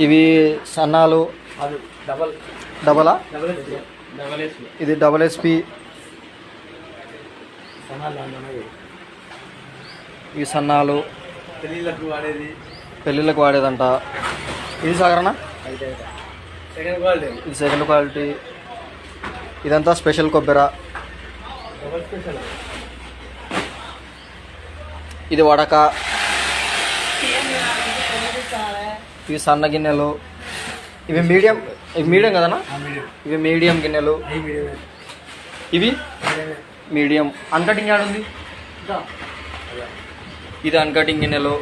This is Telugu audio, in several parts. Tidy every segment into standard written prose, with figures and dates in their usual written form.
ఇవి సన్నాలు డబలా, ఇది డబల్ ఎస్పి. ఇవి సన్నాలు పెళ్ళిళ్ళకు వాడేదంట. ఇది సాగరణ, ఇది సెకండ్ క్వాలిటీ. ఇదంతా స్పెషల్ కొబ్బెర. ఇది వడక. ఇవి సన్న గిన్నెలు. ఇవి మీడియం కదనా? ఇవి మీడియం గిన్నెలు. ఇవి మీడియం. అన్కటింగ్ యాడ్ ఉంది. ఇది అన్కటింగ్ గిన్నెలు.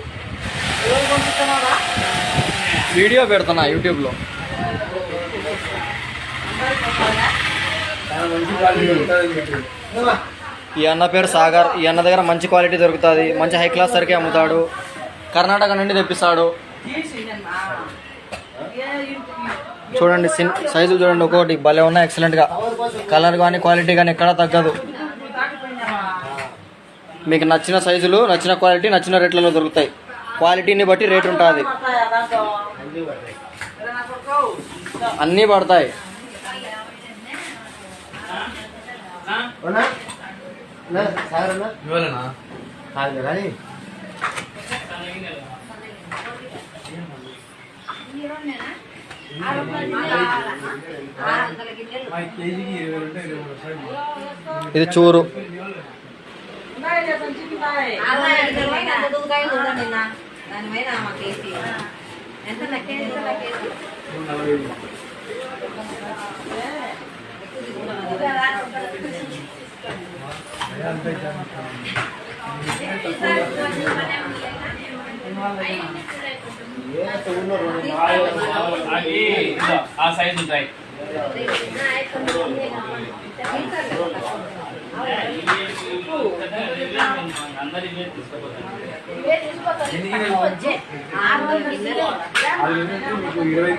వీడియో పెడుతున్నా యూట్యూబ్లో. ఈ అన్న పేరు సాగర్. ఈ అన్న దగ్గర మంచి క్వాలిటీ దొరుకుతుంది. మంచి హై క్లాస్ సరికి అమ్ముతాడు. కర్ణాటక నుండి తెప్పిస్తాడు. చూడండి సైజులు చూడండి, ఒక్కొక్కటి భలే ఉన్నాయి. ఎక్సలెంట్గా కలర్ కానీ క్వాలిటీ కానీ ఎక్కడా తగ్గదు. మీకు నచ్చిన సైజులు, నచ్చిన క్వాలిటీ, నచ్చిన రేట్లలో దొరుకుతాయి. క్వాలిటీని బట్టి రేట్ ఉంటుంది. అన్నీ పడతాయి. ఇది చూరు. ఆ సైజ్ ఉంటాయి. అందరి